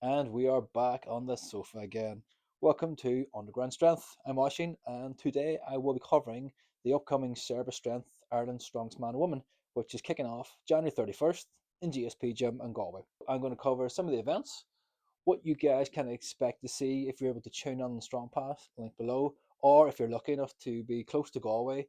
And we are back on the sofa again. Welcome to Underground Strength. I'm Oshin, and today I will be covering the upcoming Service Strength Ireland Strongman Woman, which is kicking off January 31st in GSP Gym in Galway. I'm going to cover some of the events, what you guys can expect to see if you're able to tune on the Strongpass link below, or if you're lucky enough to be close to Galway,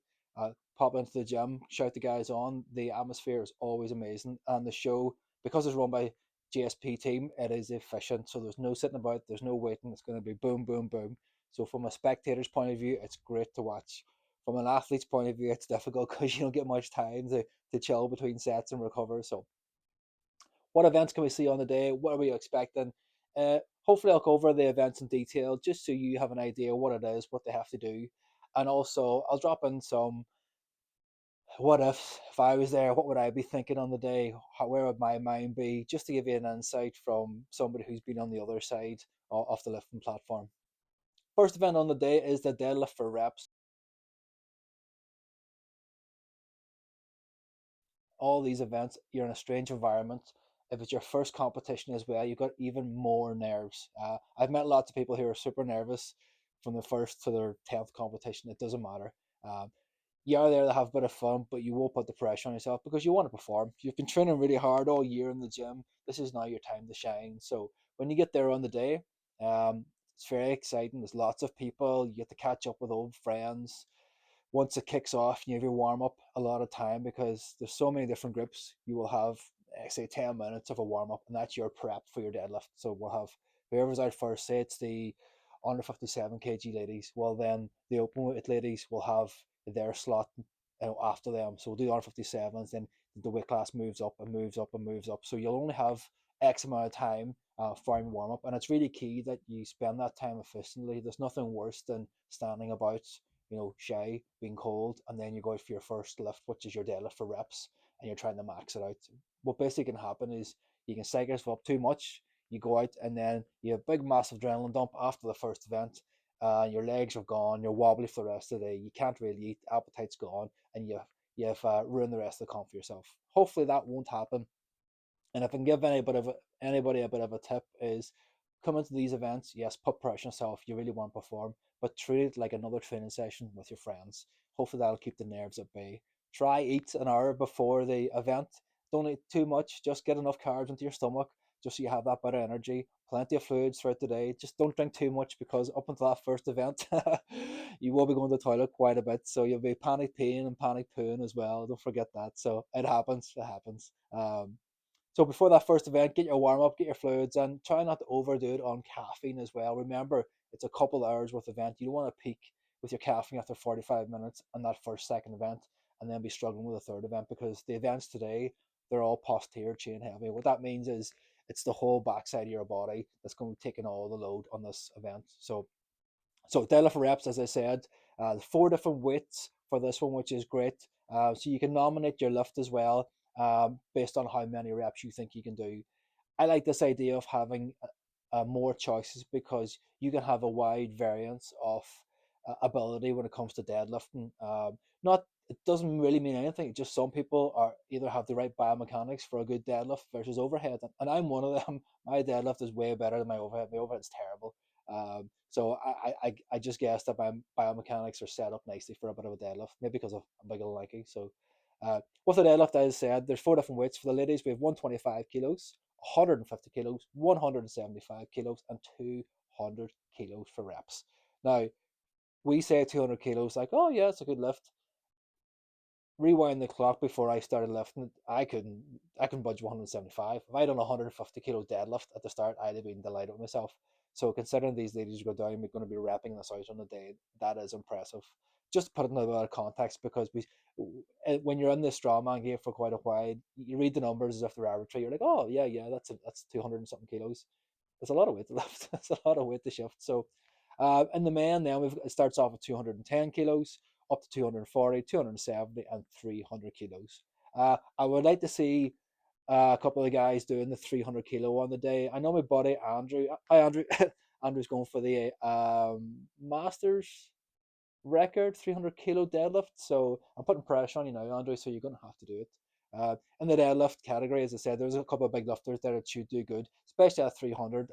pop into the gym, shout the guys on. The atmosphere is always amazing, and the show, because it's run by GSP team, it is efficient. So there's no sitting about, there's no waiting. It's going to be boom, boom, boom. So from a spectator's point of view, it's great to watch. From an athlete's point of view, it's difficult because you don't get much time to chill between sets and recover. So what events can we see on the day? What are we expecting? Hopefully, I'll cover the events in detail just so you have an idea what it is, what they have to do, and also I'll drop in some what ifs. If I was there, what would I be thinking on the day? Where would my mind be? Just to give you an insight from somebody who's been on the other side of the lifting platform. First event on the day is the deadlift for reps. All these events, you're in a strange environment. If it's your first competition as well, you've got even more nerves. I've met lots of people who are super nervous from the first to their 10th competition. It doesn't matter. Um, you are there to have a bit of fun, but you won't put the pressure on yourself because you want to perform. You've been training really hard all year in the gym. This is now your time to shine. So when you get there on the day, it's very exciting. There's lots of people. You get to catch up with old friends. Once it kicks off, you have your warm up a lot of time because there's so many different groups. You will have, say, 10 minutes of a warm up, and that's your prep for your deadlift. So we'll have whoever's out first, say it's the under 57 kg ladies. Well, then the open weight ladies will have their slot after them. So we'll do the under 57s, then the weight class moves up and moves up and moves up. So you'll only have X amount of time for your warm up, and it's really key that you spend that time efficiently. There's nothing worse than standing about shy, being cold, and then you go out for your first lift, which is your deadlift for reps, and you're trying to max it out. What basically can happen is you can psych yourself up too much. You go out and then you have a big, massive adrenaline dump after the first event. Your legs are gone. You're wobbly for the rest of the day. You can't really eat. Appetite's gone, and you've ruined the rest of the comp for yourself. Hopefully that won't happen. And if I can give anybody a bit of a tip is come into these events, yes, put pressure on yourself. You really want to perform, but treat it like another training session with your friends. Hopefully that'll keep the nerves at bay. Try eat an hour before the event. Don't eat too much. Just get enough carbs into your stomach, just so you have that bit of energy. Plenty of fluids throughout the day. Just don't drink too much because up until that first event, you will be going to the toilet quite a bit. So you'll be panic peeing and panic pooing as well. Don't forget that. So it happens. It happens. So before that first event, get your warm up, get your fluids, and try not to overdo it on caffeine as well. Remember, it's a couple hours worth event. You don't want to peak with your caffeine after 45 minutes on that first second event, and then be struggling with a third event because the events today they're all posterior chain heavy. What that means is it's the whole backside of your body that's going to be taking all the load on this event. So deadlift reps, as I said, 4 different weights for this one, which is great. So you can nominate your lift as well based on how many reps you think you can do. I like this idea of having more choices because you can have a wide variance of ability when it comes to deadlifting. Not it doesn't really mean anything. Just some people are either have the right biomechanics for a good deadlift versus overhead, and I'm one of them. My deadlift is way better than my overhead. My overhead is terrible. So I just guessed that my biomechanics are set up nicely for a bit of a deadlift, maybe because of I'm big and lanky. So with the deadlift, as I said, there's 4 different weights for the ladies. We have 125 kilos, 150 kilos, 175 kilos, and 200 kilos for reps. Now, we say 200 kilos, like, oh, yeah, it's a good lift. Rewind the clock before I started lifting, I couldn't budge 175. If I'd done a 150 kilo deadlift at the start, I'd have been delighted with myself. So considering these ladies go down, we're going to be repping this out on the day. That is impressive. Just to put it in a bit of context, because when you're in the strongman game for quite a while, you read the numbers as if they're arbitrary. You're like, oh yeah, yeah, that's 200 and something kilos. It's a lot of weight to lift. It's a lot of weight to shift. So, in the men, then it starts off with 210 kilos, up to 240, 270, and 300 kilos. I would like to see a couple of guys doing the 300 kilo on the day. I know my buddy Andrew. Hi, Andrew. Andrew's going for the Masters record 300 kilo deadlift. So I'm putting pressure on you now, Andrew. So you're going to have to do it. In the deadlift category, as I said, there's a couple of big lifters there that should do good, especially at 300.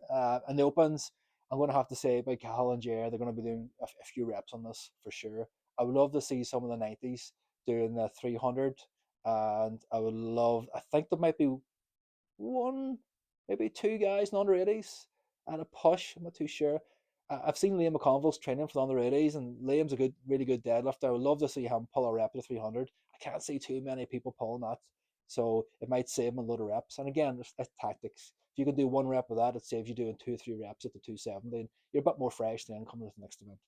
And the opens, I'm going to have to say by Cahill and Jer, they're going to be doing a few reps on this for sure. I would love to see some of the 90s doing the 300, and I would love. I think there might be one, maybe two guys in under 80s and a push. I'm not too sure. I've seen Liam McConville's training for the under 80s, and Liam's a really good deadlifter. I would love to see him pull a rep at 300. I can't see too many people pulling that, so it might save him a load of reps. And again, it's tactics. If you can do one rep of that, it saves you doing 2 or 3 reps at the 270. And you're a bit more fresh then coming to the next event.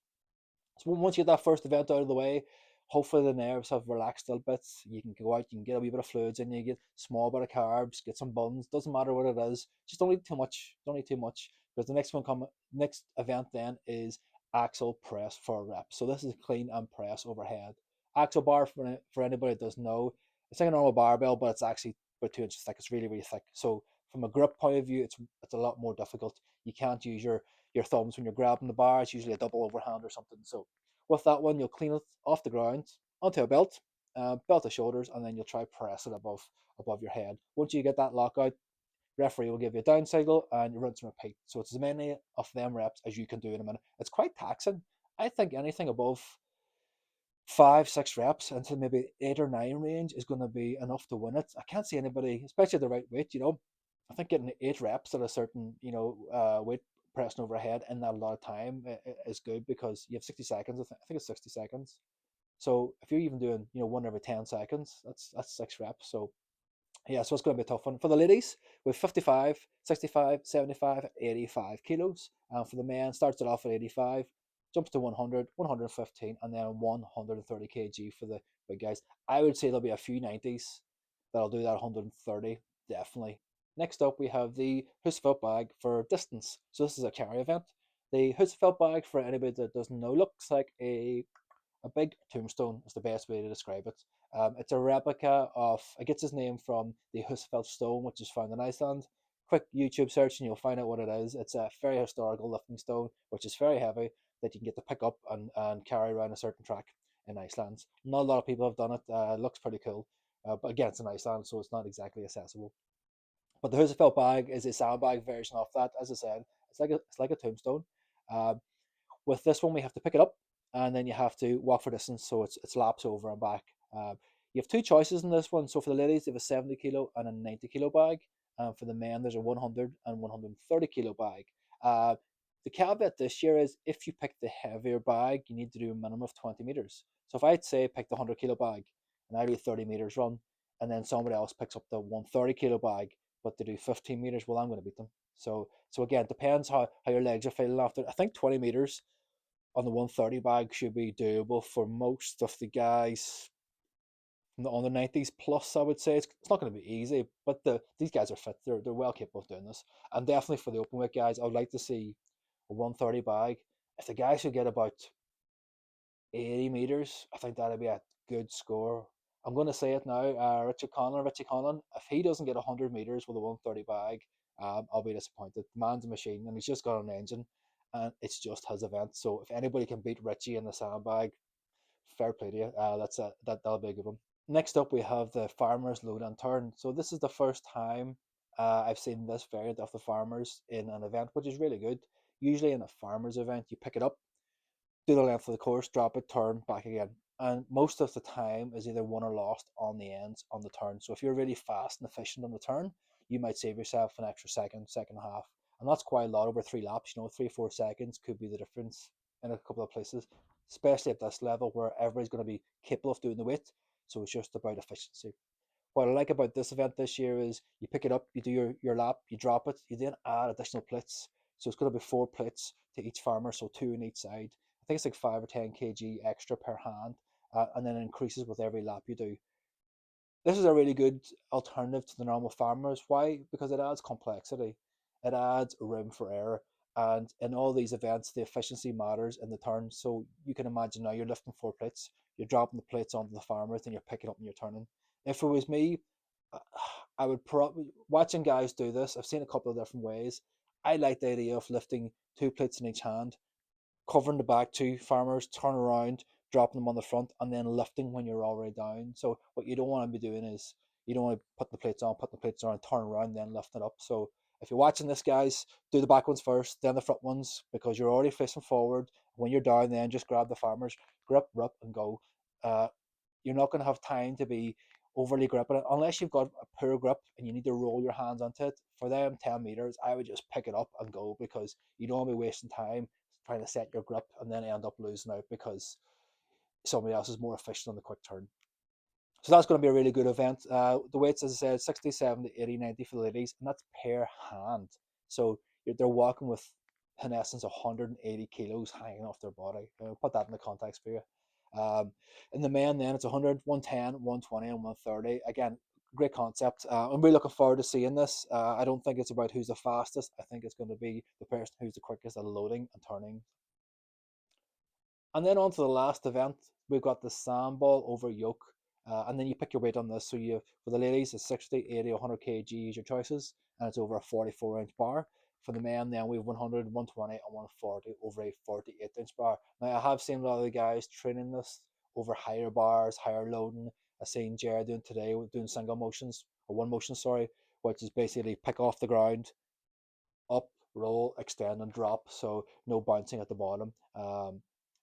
So once you get that first event out of the way, hopefully the nerves have relaxed a little bit. You can go out, you can get a wee bit of fluids in you, get small bit of carbs, get some buns. Doesn't matter what it is. Just don't eat too much. Don't eat too much because the next event then is axle press for a rep. So this is clean and press overhead. Axle bar for anybody that doesn't know, it's like a normal barbell, but it's actually about 2 inches thick. It's really thick. So from a grip point of view, it's a lot more difficult. You can't use your thumbs when you're grabbing the bar. It's usually a double overhand or something. So with that one, you'll clean it off the ground onto a belt, belt the shoulders, and then you'll try press it above your head. Once you get that lockout, referee will give you a down signal and you rinse and repeat. So it's as many of them reps as you can do in a minute. It's quite taxing. I think anything above 5, 6 reps into maybe 8 or 9 range is going to be enough to win it. I can't see anybody, especially the right weight. I think getting 8 reps at a certain weight pressing overhead in that a lot of time is good because you have 60 seconds. I think it's 60 seconds. So if you're even doing one every 10 seconds, that's 6 reps. So yeah, so it's going to be a tough one. For the ladies, with 55, 65, 75, 85 kilos. And for the men, starts it off at 85, jumps to 100, 115, and then 130 kg for the big guys. I would say there'll be a few 90s that'll do that 130, definitely. Next up, we have the Husfeld bag for distance. So this is a carry event. The Husfeld bag, for anybody that doesn't know, looks like a big tombstone is the best way to describe it. It's a replica of, it gets its name from the Husfeld stone, which is found in Iceland. Quick YouTube search and you'll find out what it is. It's a very historical lifting stone, which is very heavy, that you can get to pick up and carry around a certain track in Iceland. Not a lot of people have done it. It looks pretty cool. But again, it's in Iceland, so it's not exactly accessible. But the Husfeld bag is a sandbag version of that. As I said, it's like a tombstone. Um, with this one, we have to pick it up and then you have to walk for distance. So it's laps over and back. You have two choices in this one. So for the ladies, they have a 70 kilo and a 90 kilo bag. And for the men, there's a 100 and 130 kilo bag. Uh, the caveat this year is if you pick the heavier bag, you need to do a minimum of 20 meters. So if I'd say pick the 100 kilo bag and I do 30 meters run, and then somebody else picks up the 130 kilo bag, but they do 15 meters, well, I'm going to beat them. So again, it depends how your legs are feeling after. I think 20 meters on the 130 bag should be doable for most of the guys on the 90s plus. I would say it's not going to be easy, but these guys are fit. They're well capable of doing this. And definitely for the open weight guys, I would like to see a 130 bag. If the guys should get about 80 meters, I think that'd be a good score. I'm going to say it now. Richie Conlon, if he doesn't get 100 meters with a 130 bag, I'll be disappointed. The man's a machine and he's just got an engine and it's just his event. So if anybody can beat Richie in the sandbag, fair play to you. That'll be a good one. Next up, we have the farmers load and turn. So this is the first time I've seen this variant of the farmers in an event, which is really good. Usually in a farmers event, you pick it up, do the length of the course, drop it, turn, back again. And most of the time is either won or lost on the ends on the turn. So if you're really fast and efficient on the turn, you might save yourself an extra second, second and a half. And that's quite a lot over 3 laps. 3, 4 seconds could be the difference in a couple of places, especially at this level where everybody's going to be capable of doing the weight. So it's just about efficiency. What I like about this event this year is you pick it up, you do your lap, you drop it, you then add additional plates. So it's going to be 4 plates to each farmer, so 2 on each side. I think it's like 5 or 10 kg extra per hand, and then it increases with every lap you do. This is a really good alternative to the normal farmers. Why? Because it adds complexity, it adds room for error, and in all these events, the efficiency matters in the turn. So you can imagine now you're lifting 4 plates, you're dropping the plates onto the farmers, then you're picking up and you're turning. If it was me, I would probably watching guys do this. I've seen a couple of different ways. I like the idea of lifting 2 plates in each hand, covering the back two farmers, turn around, dropping them on the front, and then lifting when you're already down. So what you don't want to be doing is You don't want to put the plates on, and turn around, then lift it up. So if you're watching this, guys, do the back ones first, then the front ones, because you're already facing forward. When you're down, then just grab the farmers, grip, rip, and go. Uh, you're not going to have time to be overly gripping it unless you've got a poor grip and you need to roll your hands onto it. For them 10 meters, I would just pick it up and go, because you don't want to be wasting time trying to set your grip and then end up losing out because somebody else is more efficient on the quick turn. So that's going to be a really good event. The weights, as I said, 60, 70, 80, 90 for the ladies, and that's per hand. So they're walking with, in essence, 180 kilos hanging off their body. Put that in the context for you. In the men, then it's 100, 110, 120, and 130. Again, great concept. I'm really looking forward to seeing this. I don't think it's about who's the fastest. I think it's going to be the person who's the quickest at loading and turning. And then on to the last event, we've got the sandball over yoke. And then you pick your weight on this. So you, for the ladies, it's 60, 80, 100 kg, your choices, and it's over a 44-inch bar. For the men, then we have 100, 120, and 140 over a 48-inch bar. Now, I have seen a lot of the guys training this over higher bars, higher loading. I seen Jared doing today, doing single motions, or one motion, sorry, which is basically pick off the ground, up, roll, extend, and drop. So no bouncing at the bottom.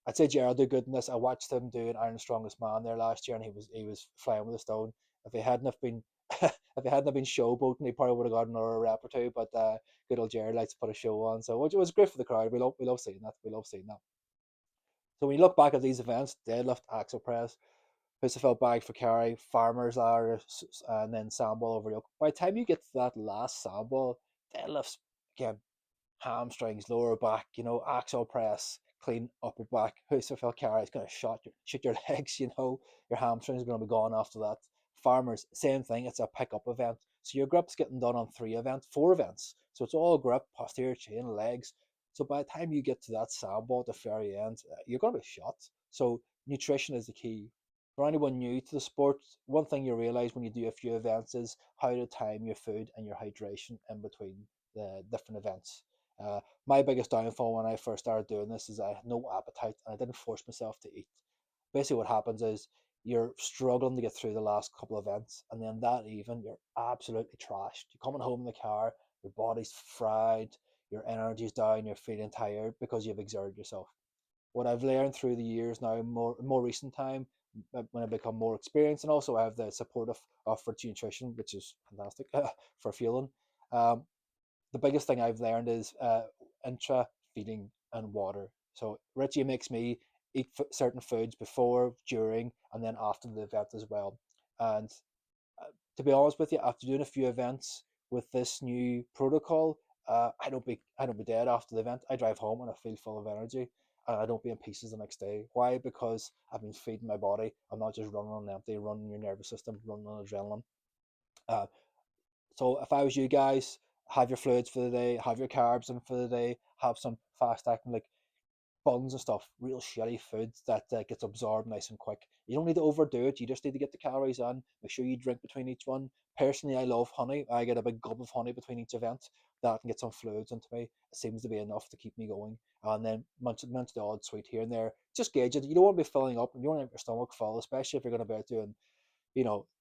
I'd say Gerald did good in this. I watched him doing Ireland's Strongest Man there last year, and he was flying with a stone. If he hadn't have been if he hadn't have been showboating, he probably would have got another rep or two. But good old Gerald likes to put a show on, so which was great for the crowd. We love seeing that. We love seeing that. So when you look back at these events, deadlift, axle press, Husafel bag for carry, farmers are, and then sandball over yoke. By the time you get to that last sandball, deadlifts again, hamstrings, lower back, axle press, clean upper back. Husafel carry is going to shoot your legs, your hamstrings are going to be gone after that. Farmers, same thing, it's a pickup event. So your grip's getting done on 4 events. So it's all grip, posterior chain, legs. So by the time you get to that sandball at the very end, you're going to be shot. So nutrition is the key. For anyone new to the sport, one thing you realize when you do a few events is how to time your food and your hydration in between the different events. My biggest downfall when I first started doing this is I had no appetite and I didn't force myself to eat. Basically, what happens is you're struggling to get through the last couple of events, and then that even you're absolutely trashed. You're coming home in the car, your body's fried, your energy's down, you're feeling tired because you've exerted yourself. What I've learned through the years now, more recent time, when I become more experienced, and also I have the support of Virtue Nutrition, which is fantastic for fueling. Um, the biggest thing I've learned is intra feeding and water. So Richie makes me eat certain foods before, during, and then after the event as well. And to be honest with you, after doing a few events with this new protocol, I don't be dead after the event. I drive home and I feel full of energy, and I don't be in pieces the next day. Why? Because I've been feeding my body. I'm not just running on empty, running your nervous system, running on adrenaline. Uh, so if I was you guys, have your fluids for the day, have your carbs in for the day, have some fast acting like buns and stuff, real shitty food that gets absorbed nice and quick. You don't need to overdo it. You just need to get the calories in. Make sure you drink between each one. Personally, I love honey. I get a big gulp of honey between each event. That can get some fluids into me. It seems to be enough to keep me going. And then munch the odd sweet here and there. Just gauge it. You don't want to be filling up, and you don't want to have your stomach full, especially if you're going to be out doing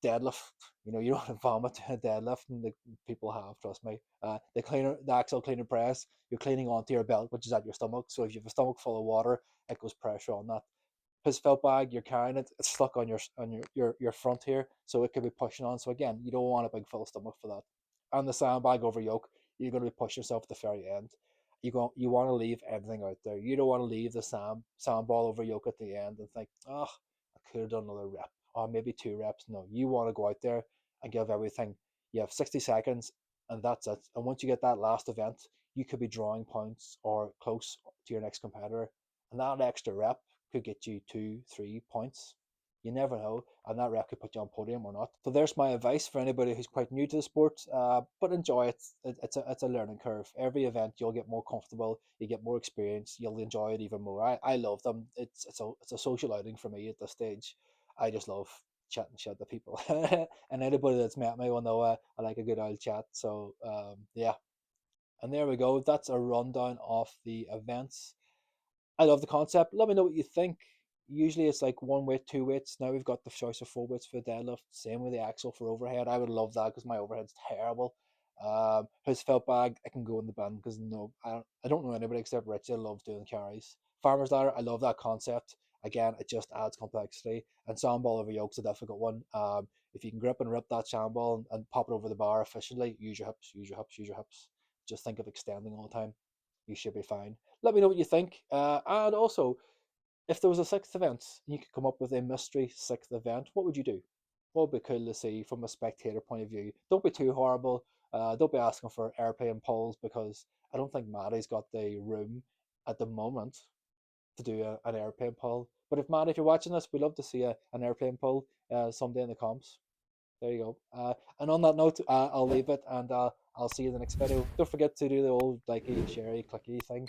deadlift. You don't want to vomit doing a deadlift, and the people have, trust me. The axle cleaner press, you're cleaning onto your belt, which is at your stomach. So if you have a stomach full of water, it goes pressure on that. His felt bag, you're carrying it, it's stuck on your front here, so it could be pushing on. So again, you don't want a big full stomach for that. And the sandbag over yoke, you're going to be pushing yourself at the very end. You want to leave everything out there. You don't want to leave the sandball over yoke at the end and think, oh, I could have done another rep or maybe 2 reps. No, you want to go out there and give everything. You have 60 seconds, and that's it. And once you get that last event, you could be drawing points or close to your next competitor, and that extra rep could get you 2, 3 points. You never know, and that rep could put you on podium or not. So there's my advice for anybody who's quite new to the sport, but enjoy it. It's a learning curve. Every event you'll get more comfortable, you get more experience, you'll enjoy it even more. I love them. It's a social outing for me at this stage. I just love chatting shit to people, and anybody that's met me will know I like a good old chat. So yeah, and there we go. That's a rundown of the events. I love the concept. Let me know what you think. Usually it's like one weight, two weights. Now we've got the choice of four weights for deadlift. Same with the axle for overhead. I would love that because my overhead's terrible. His felt bag, I can go in the bin because no, I don't know anybody except Richie that loves doing carries. Farmer's ladder, I love that concept. Again, it just adds complexity. And sandball over yoke's a difficult one. If you can grip and rip that sandball and pop it over the bar efficiently, use your hips, use your hips, use your hips. Just think of extending all the time. You should be fine. Let me know what you think. And also, if there was a sixth event and you could come up with a mystery sixth event, what would you do? What would be cool to see from a spectator point of view? Don't be too horrible. Don't be asking for airplane polls because I don't think Maddie's got the room at the moment to do an airplane poll. But if Maddie, if you're watching this, we'd love to see an airplane poll someday in the comps. There you go. And on that note, I'll leave it and I'll see you in the next video. Don't forget to do the old likey, sharey, clicky thing.